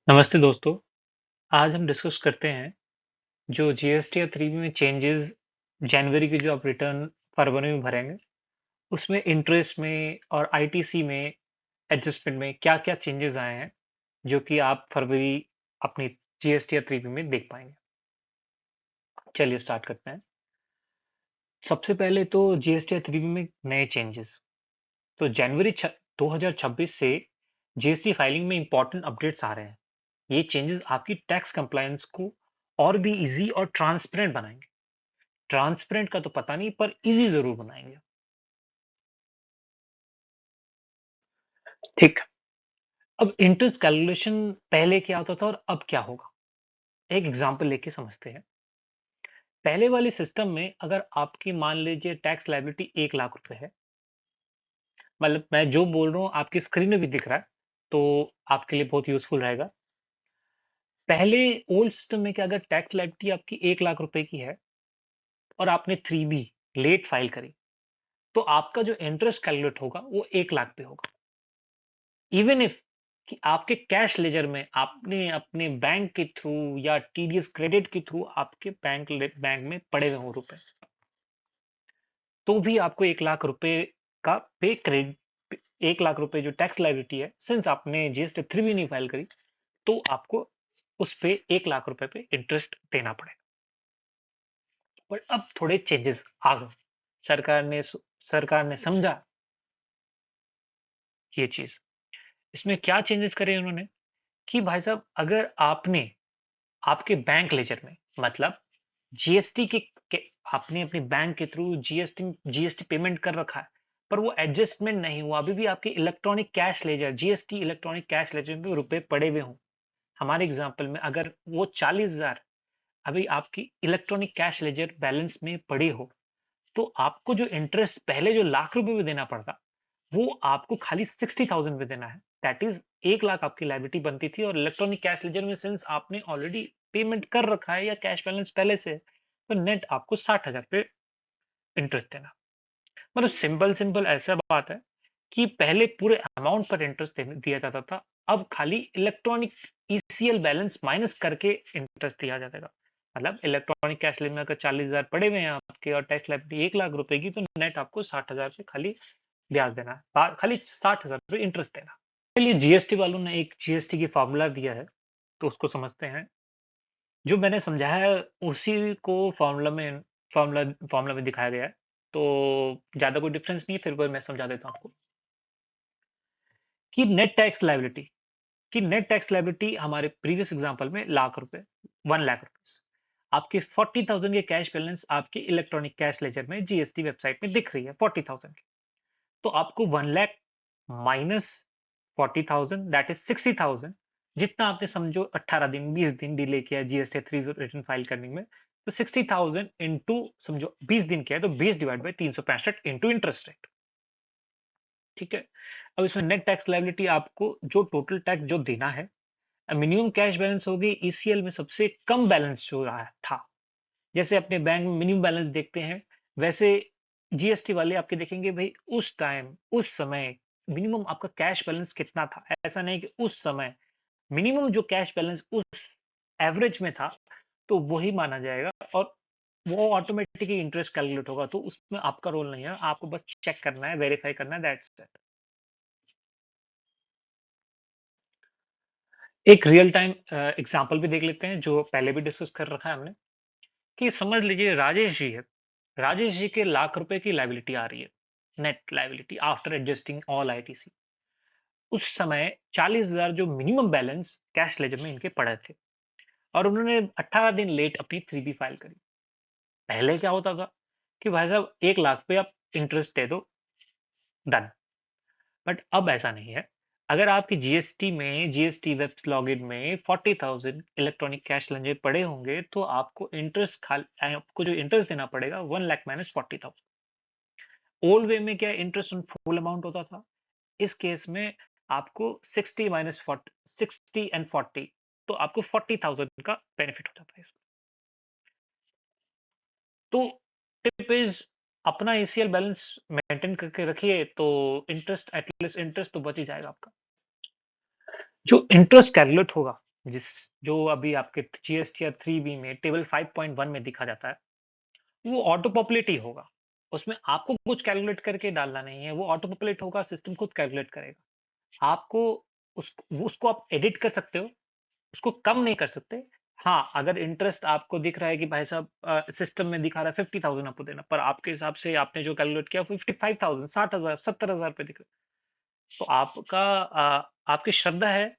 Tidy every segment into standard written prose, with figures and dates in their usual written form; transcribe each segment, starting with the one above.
नमस्ते दोस्तों, आज हम डिस्कस करते हैं जो जीएसटी या 3B में चेंजेस जनवरी की जो आप रिटर्न फरवरी में भरेंगे, उसमें इंटरेस्ट में और आईटीसी में एडजस्टमेंट में क्या-क्या चेंजेस आए हैं, जो कि आप फरवरी अपनी जीएसटी या 3B में देख पाएँगे। चलिए स्टार्ट करते हैं। सबसे पहले तो जीएसटी या 3B में नए चेंजेस। तो जनवरी 2026 से जीएसटी फाइलिंग में इंपॉर्टेंट अपडेट्स आ रहे हैं। ये चेंजेस आपकी टैक्स कंप्लायंस को और भी ईज़ी और ट्रांसपेरेंट बनाएँगे। ट्रांसपेरेंट का तो पता नहीं पर ईज़ी ज़रूर बनाएँगे। ठीक। अब इंटरेस्ट कैलकुलेशन पहले क्या होता था और अब क्या होगा? एक एग्ज़ाम्पल लेके समझते हैं। पहले वाले सिस्टम में अगर आपकी मान लीजिए टैक्स लायबिलिटी 1 लाख रुपए है, मतलब मैं जो बोल रहा हूँ आपकी स्क्रीन में भी दिख रहा है, तो आपके लिए बहुत यूज़फुल रहेगा। पहले ओल्ड सिस्टम में क्या अगर टैक्स लायबिलिटी आपकी 1 लाख रुपए की है और आपने 3B लेट फाइल करी, तो आपका जो इंटरेस्ट कैलकुलेट होगा वो 1 लाख पे होगा। इवन इफ कि आपके कैश लेजर में आपने अपने बैंक के थ्रू या टीडीएस क्रेडिट के थ्रू आपके बैंक में पड़े हुए हों रुपए, तो भी आपको 1 लाख रुपए का पे क्रेडिट 1 लाख रुपए जो टैक्स लायबिलिटी है, सिंस आपने जीएसटी 3 भी नहीं फाइल करी, तो आपको उस पे 1 लाख रुपए पे इंटरेस्ट देना पड़ेगा। बट अब थोड़े चेंजेस आ गए। सरकार ने सरकार ने समझा ये चीज़। इसमें क्या चेंजेस करे उन्होंने कि भाई साहब अगर आपने आपके बैंक लेजर में मतलब जीएसटी के आपने अपने बैंक के थ्रू जीएसटी पेमेंट कर रखा है, पर वो एडजस्टमेंट नहीं हुआ, अभी भी आपके electronic cash ledger GST electronic cash ledger में रुपए पड़े हुए हों। हमारे एग्जांपल में अगर वो 40,000 अभी आपकी इलेक्ट्रॉनिक कैश लेजर बैलेंस में पड़ी हो, तो आपको जो इंटरेस्ट पहले जो लाख रुपए में देना पड़ता, वो आपको खाली 60,000 में देना है। दैट इज़ 1 लाख आपकी लायबिलिटी बनती थी और इलेक्ट्रॉनिक कैश लेजर में सिंस आपने ऑलरेडी पेमेंट कर रखा है या कैश बैलेंस पहले से है, तो नेट आपको 60,000 पे इंटरेस्ट देना। मतलब सिंपल ऐसा बात है कि पहले पूरे अमाउंट पर इंटरेस्ट दिया जाता था, अब खाली इलेक्ट्रॉनिक ईसीएल बैलेंस माइनस करके इंटरेस्ट दिया जाएगा। मतलब इलेक्ट्रॉनिक कैश लेन में अगर 40,000 पड़े हुए हैं आपके और टैक्स लायबिलिटी 1 लाख रुपए की, तो नेट आपको 60,000 पे खाली ब्याज देना है। खाली 60,000 रुपए इंटरेस्ट देना। चलिए जीएसटी वालों ने एक जीएसटी की फ़ॉर्मूला दिया है, तो उसको समझते हैं। जो मैंने समझाया है उसी को फ़ॉर्मूला फ़ॉर्मूला में दिखाया गया है। तो ज़्यादा कोई डिफरेंस नहीं है, फिर भी मैं समझा देता हूँ आपको कि नेट टैक्स लायबिलिटी हमारे प्रीवियस एग्ज़ाम्पल में लाख रुपए 1 लाख रुपीज़। आपके 40,000 के कैश बैलेंस आपके इलेक्ट्रॉनिक कैश लेजर में जीएसटी वेबसाइट में दिख रही है 40,000 की। तो आपको 1 लाख माइनस 40,000 दैट इज़ 60,000 जितना आपने समझो 18 दिन, 20 दिन डिले किया है जीएसटी 3 रिटर्न फाइल करने में, तो 60,000 इंटू समझो 20 दिन किया है, तो 20 divide by 365 into interest rate, ठीक है? अब इसमें नेट टैक्स लायबिलिटी आपको जो टोटल टैक्स जो देना है, मिनिमम कैश बैलेंस होगी ईसीएल में सबसे कम बैलेंस जो रहा था। जैसे अपने बैंक में मिनिमम बैलेंस देखते हैं, वैसे जीएसटी वाले आपके देखेंगे भई उस टाइम, उस समय मिनिमम आपका कैश बैलेंस कितना था? ऐसा नहीं कि उस समय, मिनिमम जो कैश बैलेंस उस एवरेज में था, तो वही माना जाएगा और वो ऑटोमैटिकली इंटरेस्ट कैलकुलेट होगा, तो उसमें आपका रोल नहीं है, आपको बस चेक करना है, वेरीफाई करना है, दैट्स इट। एक रियल टाइम एग्ज़ाम्पल भी देख लेते हैं, जो पहले भी डिस्कस कर रखा है हमने, कि समझ लीजिए राजेश जी है। राजेश जी के लाख रुपए की लायबिलिटी आ रही है, net liability after adjusting all ITC. उस समय 40,000 जो मिनिमम बैलेंस कैश लेजर में इनके पड़े थे और उन्होंने 18 दिन लेट अपनी 3B फाइल करी। पहले क्या होता था कि भाई साहब 1 लाख पे आप इंटरेस्ट दे दो, डन। बट अब ऐसा नहीं है। अगर आपकी जीएसटी वेब लॉगिन में 40,000 इलेक्ट्रॉनिक कैश लेंजे पड़े होंगे, तो आपको जो इंटरेस्ट देना पड़ेगा 1 लाख माइनस 40,000। ओल्ड वे में क्या इंटरेस्ट ऑन फुल अमाउंट होता था? इस केस में आपको 60 माइनस 40 60 एंड 40, तो आपको 40,000 का बेनिफिट हो जाता है इसमें। तो टिप इज़ अपना एसीएल बैलेंस मेंटेन करके रखिए, तो इंटरेस्ट एटलीस्ट इंटरेस्ट तो बच ही जाएगा आपका। जो इंटरेस्ट कैलकुलेट होगा, जिस जो अभी आपके जीएसटीआर 3B में टेबल 5.1 में दिखा जाता है, वो ऑटो पॉपुलेट ही होगा। उसमें आपको कुछ कैलकुलेट करके डालना नहीं है, वो ऑटो पॉपुलेट होगा, सिस्टम खुद कैलकुलेट करेगा। आपको उसको आप एडिट कर सकते हो, उसको कम नहीं कर सकते। हाँ, अगर इंटरेस्ट आपको दिख रहा है कि भाई साहब सिस्टम में दिखा रहा है 50,000 आपको देना, पर आपके हिसाब से आपने जो कैलकुलेट किया 55,000, 60,000, 70,000 रुपए दिख रहे हैं। तो आपकी श्रद्धा है,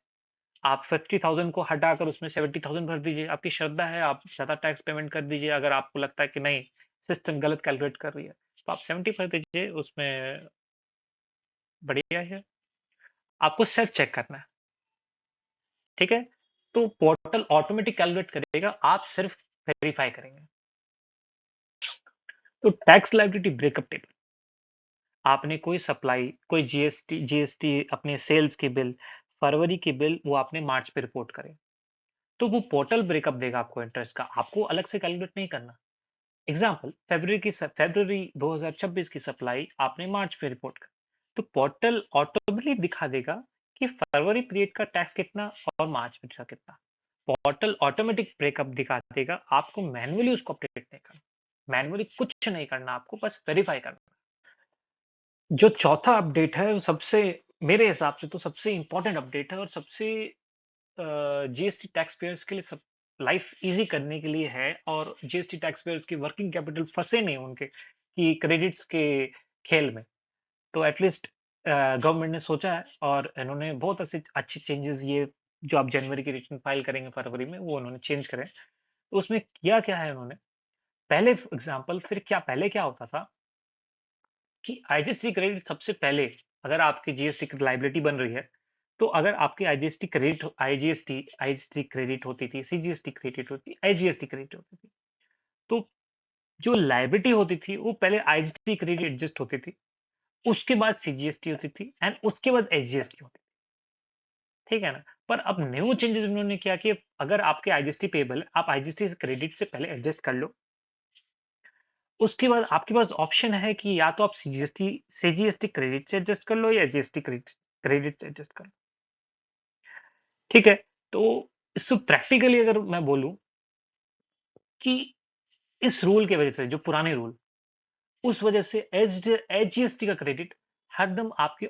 आप 50,000 को हटाकर उसमें 70,000 भर दीजिए। आपकी श्रद्धा है, आप ज़्यादा टैक्स पेमेंट कर दीजिए। अगर आपको लगता है कि नहीं, सिस्टम गलत कैलकुलेट कर रही है, तो आप 70 भर दीजिए, उसमें बढ़िया है। आपको सेल्फ चेक करना है, ठीक है? तो पोर्टल ऑटोमेटिक कैलकुलेट करेगा, आप सिर्फ वेरीफाई करेंगे। तो टैक्स लायबिलिटी ब्रेकअप टेबल, आपने कोई सप्लाई, कोई जीएसटी अपने सेल्स के बिल, फरवरी के बिल वो आपने मार्च पे रिपोर्ट करे, तो वो पोर्टल ब्रेकअप देगा आपको इंटरेस्ट का, आपको अलग से कैलकुलेट नहीं करना। एग्जाम्पल, फरवरी 2026 की सप्लाई आपने मार्च में रिपोर्ट कर, तो पोर्टल ऑटोमेटिकली दिखा देगा कि फरवरी पीरियड का टैक्स कितना और मार्च में का कितना। पोर्टल ऑटोमेटिक ब्रेकअप दिखा देगा, आपको मैन्युअली उसको अपडेट नहीं करना, मैन्युअली कुछ नहीं करना, आपको बस वेरीफाई करना। जो चौथा अपडेट है वो सबसे, मेरे हिसाब से तो सबसे इंपॉर्टेंट अपडेट है और सबसे जीएसटी टैक्स पेयर्स के लिए सब लाइफ इजी करने के लिए है, और जीएसटी टैक्स पेयर्स की वर्किंग कैपिटल फंसे नहीं उनके कि क्रेडिट्स के खेल में। तो एटलीस्ट गवर्नमेंट ने सोचा है और इन्होंने बहुत अच्छे अच्छे चेंजेस, ये जो आप जनवरी की रिटर्न फाइल करेंगे फरवरी में, वो उन्होंने चेंज करे। तो उसमें किया क्या है उन्होंने, पहले एग्जाम्पल, फिर क्या पहले क्या होता था कि आईजीएसटी क्रेडिट सबसे पहले, अगर आपकी जीएसटी की लाइबिलिटी बन रही है, तो अगर आपकी आईजीएसटी क्रेडिट होती थी, सीजीएसटी क्रेडिट होती, आईजीएसटी क्रेडिट होती थी, तो जो लाइबिलिटी होती थी वो पहले आईजीएसटी क्रेडिट एडजस्ट होती थी, उसके बाद सीजीएसटी होती थी एंड उसके बाद एचजीएसटी होती थी, ठीक है ना? पर अब न्यू चेंजेस उन्होंने किया कि अगर आपके आईजीएसटी पेबल है, आप आईजीएसटी क्रेडिट से पहले एडजस्ट कर लो, उसके बाद आपके पास ऑप्शन है कि या तो आप सीजीएसटी क्रेडिट से एडजस्ट कर लो या जीएसटी क्रेडिट क्रेडिट से एडजस्ट कर लो, ठीक है? तो इससे प्रैक्टिकली अगर मैं बोलूँ कि इस रूल की वजह से, जो पुराने रूल, उस वजह से एचजीएसटी का क्रेडिट हरदम आपके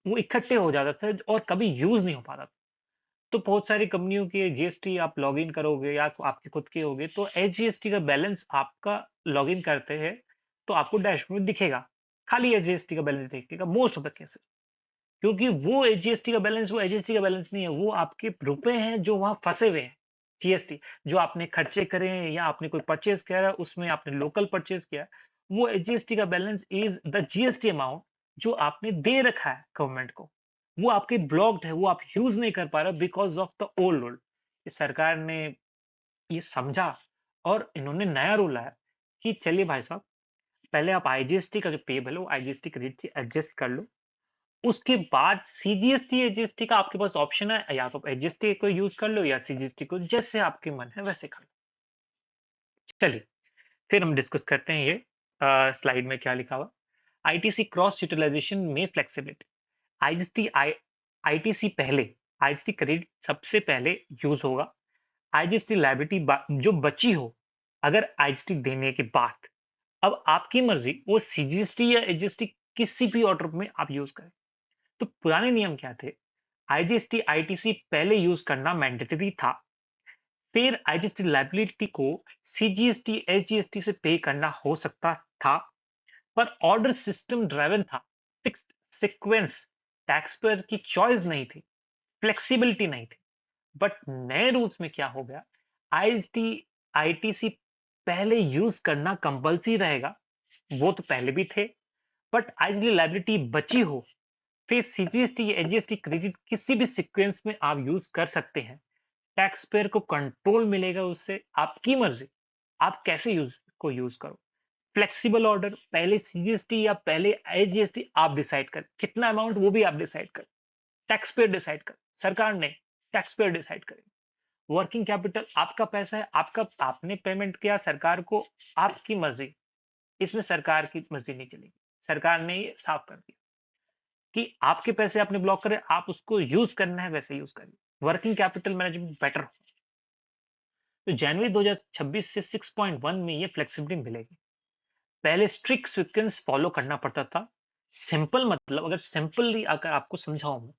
वो इकट्ठे हो जाता था और कभी यूज़ नहीं हो पाता था। तो बहुत सारी कंपनियों के जीएसटी आप लॉगिन करोगे या आपके खुद के होंगे, तो एचजीएसटी का बैलेंस आपका लॉगिन करते हैं, तो आपको डैशबोर्ड में दिखेगा। खाली एचजीएसटी का बैलेंस दिखेगा मोस्ट ऑफ द केसेस। क्योंकि वो जीएसटी का बैलेंस, वो एचजीएसटी का बैलेंस नहीं है, वो आपके रुपए हैं जो वहाँ फँसे हुए हैं। जीएसटी जो आपने खर्चे करे हैं या आपने कोई परचेज़ किया है, उसमें आपने लोकल परचेज़ किया है, वो जीएसटी का balance is the GST amount जो आपने दे रखा है गवर्नमेंट को। वो आपके ब्लॉक्ड है, वो आप यूज़ नहीं कर पा रहे because of the old rule. इस सरकार ने ये समझा और इन्होंने नया रूल लाया कि चलिए भाई साहब, पहले आप आईजीएसटी का जो पेबल है, वो आईजीएसटी क्रेडिट से एडजस्ट कर लो। उसके बाद सीजीएसटी, एजीएसटी का आपके पास ऑप्शन है, या तो एजीएसटी को यूज़ कर लो या सीजीएसटी को, जैसे आपके मन है वैसे कर लो। चलिए, फिर हम डिस्कस करते हैं ये स्लाइड में क्या लिखा हुआ। आईटीसी क्रॉस यूटिलाइजेशन में फ्लेक्सिबिलिटी। आईजीएसटी आईटीसी पहले, आईजीएसटी क्रेडिट सबसे पहले यूज़ होगा। आईजीएसटी लायबिलिटी जो बची हो, अगर आईजीएसटी देने के बाद, अब आपकी मर्ज़ी वो सीजीएसटी या एजीएसटी किसी भी ऑर्डर में आप यूज़ करें। तो पुराने नियम क्या थे? आईजीएसटी आईटीसी पहले यूज करना मैंडेटरी था, फिर आईजीएसटी लायबिलिटी को सीजीएसटी एसजीएसटी से पे करना हो सकता था, पर ऑर्डर सिस्टम ड्राइवन था, फिक्स्ड सीक्वेंस, टैक्स पेयर की चॉइस नहीं थी, फ्लेक्सिबिलिटी नहीं थी। बट नए रूल्स में क्या हो गया, आईजीएसटी आईटीसी पहले यूज करना कंपल्सरी रहेगा, वो तो पहले भी थे, बट आईजीएसटी लायबिलिटी बची हो, फिर सीजीएसटी या एजीएसटी क्रेडिट किसी भी सीक्वेंस में आप यूज कर सकते हैं। टैक्स पेयर को कंट्रोल मिलेगा उससे, आपकी मर्जी, आप कैसे यूज करो। फ्लेक्सिबल ऑर्डर, पहले सीजीएसटी या पहले एजीएसटी आप डिसाइड कर, कितना अमाउंट वो भी आप डिसाइड कर, टैक्स पेयर डिसाइड कर, सरकार नहीं, टैक्स पेयर डिसाइड करे। वर्किंग कैपिटल आपका पैसा है, आपका, आपने पेमेंट किया सरकार को, आपकी मर्जी, इसमें सरकार की मर्जी नहीं चलेगी, सरकार ने ये साफ कर दिया। कि आपके पैसे आपने ब्लॉक करे, आप उसको यूज़ करना है वैसे यूज़ करिए। वर्किंग कैपिटल मैनेजमेंट बेटर हो। तो जनवरी 2026 से 6.1 में ये फ्लेक्सिबिलिटी मिलेगी। पहले स्ट्रिक्ट सीक्वेंस फॉलो करना पड़ता था। सिंपल मतलब अगर सिंपली अगर आपको समझाऊँ मैं,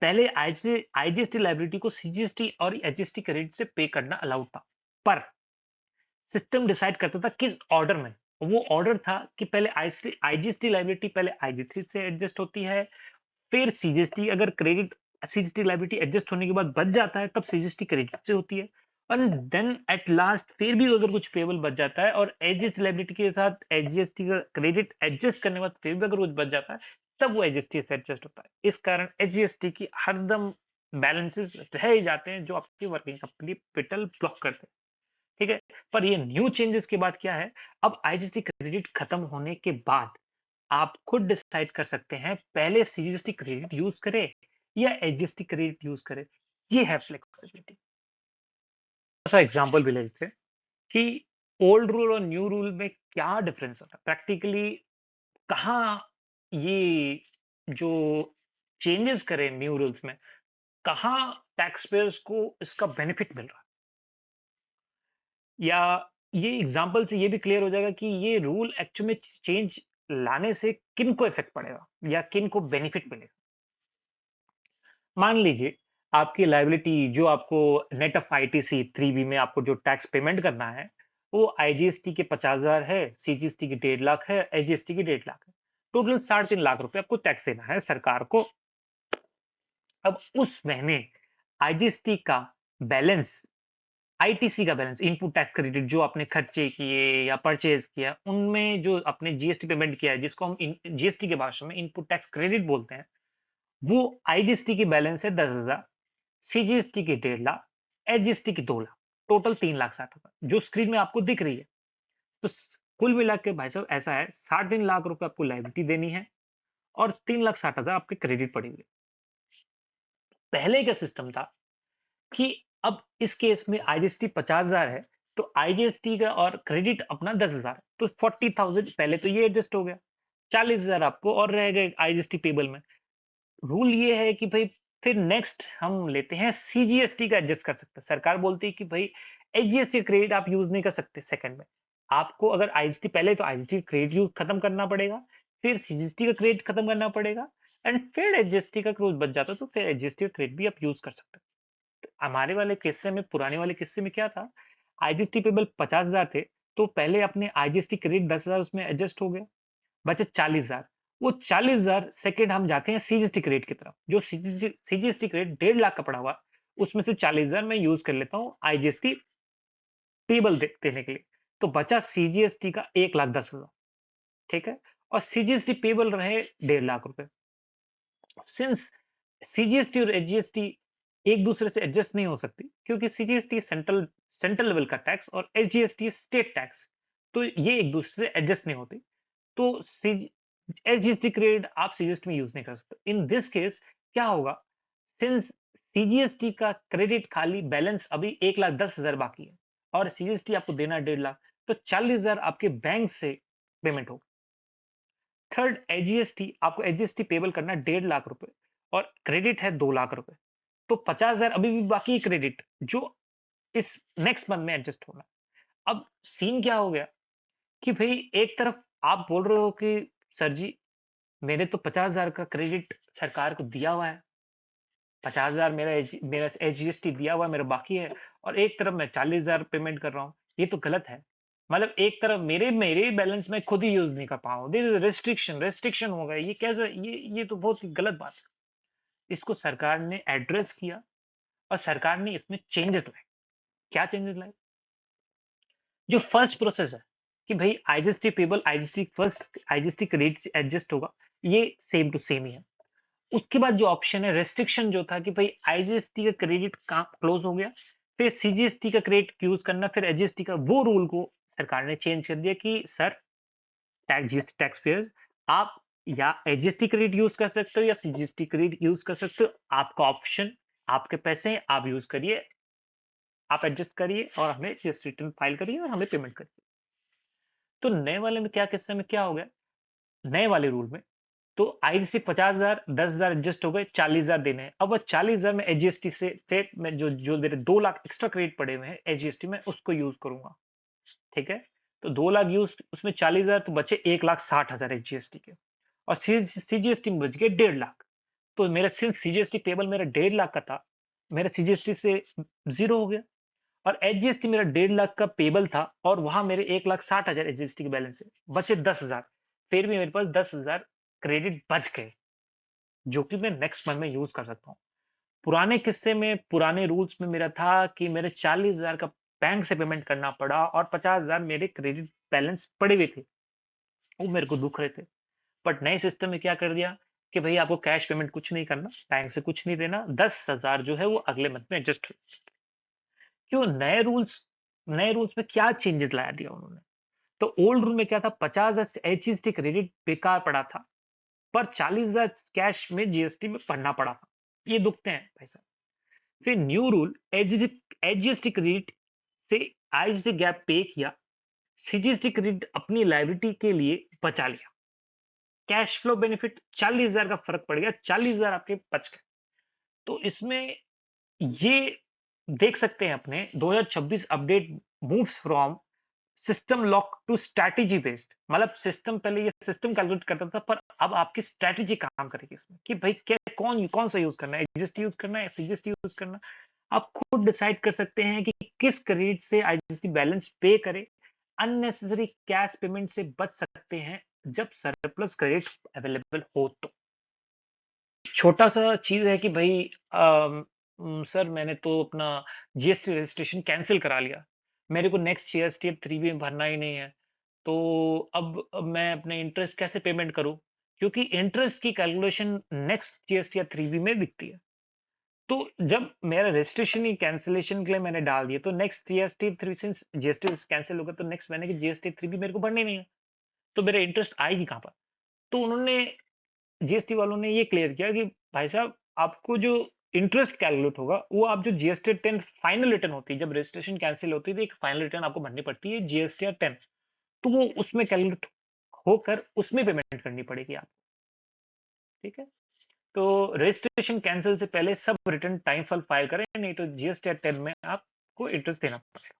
पहले आईजीएसटी लायबिलिटी को सीजीएसटी और एचजीएसटी क्रेडिट से पे करना अलाउड था। पर सिस्टम डिसाइड करता था किस ऑर्डर में। वो ऑर्डर था कि पहले आईजीएसटी लायबिलिटी पहले आईजी3 से एडजस्ट होती है, फिर सीजीएसटी अगर क्रेडिट सीजीएसटी लायबिलिटी एडजस्ट होने के बाद बच जाता है तब सीजीएसटी क्रेडिट से होती है। और देन एट लास्ट फिर भी अगर कुछ पेबल बच जाता है और एजीएसटी लायबिलिटी के साथ एजीएसटी का क्रेडिट एडजस्ट करने के बाद फिर भी अगर कुछ बच जाता है तब वो एजीएसटी से एडजस्ट होता है। इस कारण एजीएसटी की हरदम बैलेंसेस रह ही जाते हैं जो आपकी वर्किंग कैपिटल ब्लॉक करते हैं। ठीक है। पर ये न्यू चेंजेस के बाद क्या है, अब आईजीएसटी क्रेडिट खत्म होने के बाद आप खुद डिसाइड कर सकते हैं पहले सीजीएसटी क्रेडिट यूज करें या एचजीएसटी क्रेडिट यूज करें। ये है फ्लेक्सिबिलिटी। ऐसा एग्जांपल भी ले लेते हैं कि ओल्ड रूल और न्यू रूल में क्या डिफरेंस होता है प्रैक्टिकली, कहाँ ये जो चेंजेस करें न्यू रूल्स में, कहाँ टैक्स पेयर्स को इसका बेनिफिट मिल रहा है, या ये एग्जांपल से ये भी क्लियर हो जाएगा कि ये रूल एक्चुअल में चेंज लाने से किन को इफेक्ट पड़ेगा या किन को बेनिफिट मिलेगा। मान लीजिए आपकी लायबिलिटी जो आपको नेट ऑफ आईटीसी 3B में आपको जो टैक्स पेमेंट करना है, वो आईजीएसटी के 50,000 है, सीजीएसटी की 1.5 लाख है, एसजीएसटी की 1.5 लाख है। टोटल 3.5 लाख रुपए आपको टैक्स देना है सरकार को। अब उस महीने आईजीएसटी का बैलेंस, आईटीसी का बैलेंस, इनपुट टैक्स क्रेडिट जो आपने खर्चे किए या परचेज किया, उनमें जो आपने जीएसटी पेमेंट किया है, जिसको हम जीएसटी के भाषा में इनपुट टैक्स क्रेडिट बोलते हैं, वो आईजीएसटी की बैलेंस है 10,000, सीजीएसटी की 1.5 लाख, एचजीएसटी की 2 लाख, टोटल 3,60,000 जो स्क्रीन में आपको दिख रही है। तो कुल मिला के भाई साहब ऐसा है, 3.5 लाख रुपए आपको लायबिलिटी देनी है और 3,60,000 आपके क्रेडिट पड़ी हुई है। पहले का सिस्टम था कि अब इस केस में आईजीएसटी 50,000 है, तो आईजीएसटी का और क्रेडिट अपना 10,000 है, तो 40,000 पहले तो ये एडजस्ट हो गया, 40,000 आपको और रह गए आईजीएसटी पेबल में। रूल ये है कि भाई फिर नेक्स्ट हम लेते हैं सीजीएसटी का एडजस्ट कर सकते हैं। सरकार बोलती है कि भाई एचजीएसटी क्रेडिट आप यूज नहीं कर सकते सेकंड में। आपको अगर आईजीएसटी पहले तो आईजीएसटी क्रेडिट यूज खत्म करना पड़ेगा, फिर सीजीएसटी का क्रेडिट खत्म करना पड़ेगा एंड फिर एचजीएसटी का क्रेडिट बच जाता तो फिर एचजीएसटी का क्रेडिट भी आप यूज कर सकते हैं। तो हमारे वाले किस्से में, पुराने वाले किस्से में क्या था, आईजीएसटी पेबल 50,000 थे, तो पहले अपने आईजीएसटी क्रेडिट 10,000 उसमें एडजस्ट हो गया, बचे 40,000। वो 40,000 सेकंड हम जाते हैं सीजीएसटी क्रेडिट की तरफ। जो सीजीएसटी क्रेडिट 1.5 लाख का पड़ा हुआ, उसमें से 40,000 मैं यूज कर लेता हूँ आईजीएसटी पेबल देने के लिए। तो बचा सीजीएसटी का 1,10,000। ठीक है। और सीजीएसटी पेबल रहे 1.5 लाख रुपए। सिंस सीजीएसटी और एचजीएसटी एक दूसरे से एडजस्ट नहीं हो सकती, क्योंकि सीजीएसटी सेंट्रल सेंट्रल लेवल का टैक्स और एचजीएसटी स्टेट टैक्स, तो ये एक दूसरे से एडजस्ट नहीं होती। तो एचजीएसटी क्रेडिट आप सीजीएसटी में यूज नहीं कर सकते। इन दिस केस क्या होगा, सिंस सीजीएसटी का क्रेडिट खाली बैलेंस अभी 1,10,000 बाकी है और सीजीएसटी आपको देना 1.5 लाख, तो 40,000 आपके बैंक से पेमेंट होगा। थर्ड एजीएसटी, आपको एजीएसटी पेबल करना है 1.5 लाख रुपए और क्रेडिट है 2 लाख रुपए, तो 50,000 अभी भी बाकी है क्रेडिट, जो इस नेक्स्ट मंथ में एडजस्ट होना है। अब सीन क्या हो गया कि भाई एक तरफ आप बोल रहे हो कि सर जी मैंने तो 50,000 का क्रेडिट सरकार को दिया हुआ है, 50,000 मेरा एचजीएसटी दिया हुआ है, मेरा बाकी है, और एक तरफ मैं 40,000 पेमेंट कर रहा हूँ, ये तो गलत है। मतलब एक तरफ मेरे मेरे बैलेंस में खुद ही यूज नहीं कर पाऊँ, दिस इज रेस्ट्रिक्शन, रेस्ट्रिक्शन हो गया, ये कैसे, ये तो बहुत ही गलत बात है। इसको सरकार ने एड्रेस किया और सरकार ने इसमें चेंजेस लाए। क्या चेंजेस लाए? जो फर्स्ट प्रोसेस है कि भाई IGST payable, IGST first, IGST credit adjust होगा, ये सेम टू सेम ही है। उसके बाद जो ऑप्शन है रेस्ट्रिक्शन, जो था कि भाई आईजीएसटी का क्रेडिट क्लोज हो गया, फिर सीजीएसटी का क्रेडिट यूज करना, फिर एचजीएसटी का, वो रूल को सरकार ने चेंज कर दिया कि sir tax, GST tax payers, आप या एचजीएसटी क्रेडिट यूज कर सकते हो या सीजीएसटी क्रेडिट यूज कर सकते हो, आपका ऑप्शन, आपके पैसे हैं, आप यूज करिए, आप एडजस्ट करिए और हमें जीएसटी रिटर्न फाइल करिए और हमें पेमेंट करिए। तो नए वाले में क्या, किस्से में क्या हो गया, नए वाले रूल में तो आईजीएसटी 50,000, 10,000 एडजस्ट हो गए, 40,000 देने हैं। अब वो 40,000 में एचजीएसटी से मैं जो जो मेरे 2 लाख एक्स्ट्रा क्रेडिट पड़े हुए हैं एचजीएसटी में, उसको यूज करूंगा। ठीक है, तो 2 लाख यूज, उसमें 40,000 तो बचे 1,60,000 एचजीएसटी के, और सीजीएसटी में बच गए 1.5 लाख। तो मेरा सिंस सीजीएसटी पेबल मेरा 1.5 लाख का था, मेरा सीजीएसटी से जीरो हो गया, और एचजीएसटी मेरा 1.5 लाख का पेबल था, और वहां मेरे 1,60,000 एचजीएसटी के बैलेंस है, बचे 10,000। फिर भी मेरे पास 10,000 क्रेडिट बच गए, जो कि मैं नेक्स्ट मंथ में यूज कर सकता हूँ। पुराने किस्से में, पुराने रूल्स में मेरा था कि मेरे 40,000 का बैंक से पेमेंट करना पड़ा, और 50,000 मेरे क्रेडिट बैलेंस पड़े हुए थे, वो मेरे को दुख रहे थे। बट नए सिस्टम में क्या कर दिया कि भाई आपको कैश पेमेंट कुछ नहीं करना, बैंक से कुछ नहीं देना, 10,000 जो है वो अगले मंथ में एडजस्ट। क्यों नए रूल्स में क्या चेंजेस लाया दिया उन्होंने? तो ओल्ड रूल में क्या था, 50,000 एचजीएसटी क्रेडिट बेकार पड़ा था, पर 40,000 कैश में जीएसटी में भरना पड़ा था। ये दुखते हैं भाई साहब। फिर न्यू रूल, एचजीएसटी क्रेडिट से आईजीएसटी गैप पे किया, सीजीएसटी क्रेडिट अपनी लायबिलिटी के लिए बचा लिया, कैश फ्लो बेनिफिट 40,000 का फर्क पड़ गया, 40,000 आपके बच गए। तो इसमें ये देख सकते हैं अपने 2026 update moves from system lock to strategy based, मतलब सिस्टम, पहले ये सिस्टम कैलकुलेट करता था, पर अब आपकी स्ट्रैटेजी काम करेगी इसमें कि भाई क्या, कौन कौन सा यूज करना है, एडजस्ट यूज करना है, सीजीएसटी यूज करना है। आप खुद डिसाइड कर सकते हैं कि किस क्रेडिट से आईजीएसटी बैलेंस पे करे, अननेसेसरी कैश पेमेंट से बच सकते हैं जब सरप्लस क्रेडिट अवेलेबल हो तो। छोटा सा चीज है कि भाई सर मैंने तो अपना जीएसटी रजिस्ट्रेशन कैंसिल करा लिया, मेरे को नेक्स्ट जीएसटी अब 3B में भरना ही नहीं है, तो अब मैं अपने इंटरेस्ट कैसे पेमेंट करूं, क्योंकि इंटरेस्ट की कैलकुलेशन नेक्स्ट जीएसटी या 3B में दिखती है। तो जब मेरा रजिस्ट्रेशन ही कैंसिलेशन के लिए मैंने डाल दिया, तो next GST three, since GST cancel होगा तो नेक्स्ट महीने की जीएसटी 3B मेरे को भरनी नहीं है, तो मेरा इंटरेस्ट आएगी कहाँ पर? तो उन्होंने, जीएसटी वालों ने ये क्लियर किया कि भाई साहब आपको जो इंटरेस्ट कैलकुलेट होगा, वो आप जो जीएसटी 10 फाइनल रिटर्न होती है, जब रजिस्ट्रेशन कैंसिल होती है तो एक फाइनल रिटर्न आपको भरनी पड़ती है जीएसटी 10, तो वो उसमें कैलकुलेट होकर उसमें पेमेंट करनी पड़ेगी आप। ठीक है, तो रजिस्ट्रेशन कैंसिल से पहले सब रिटर्न टाइम फल फाइल करें, नहीं तो जीएसटी 10 में आपको इंटरेस्ट देना पड़ेगा।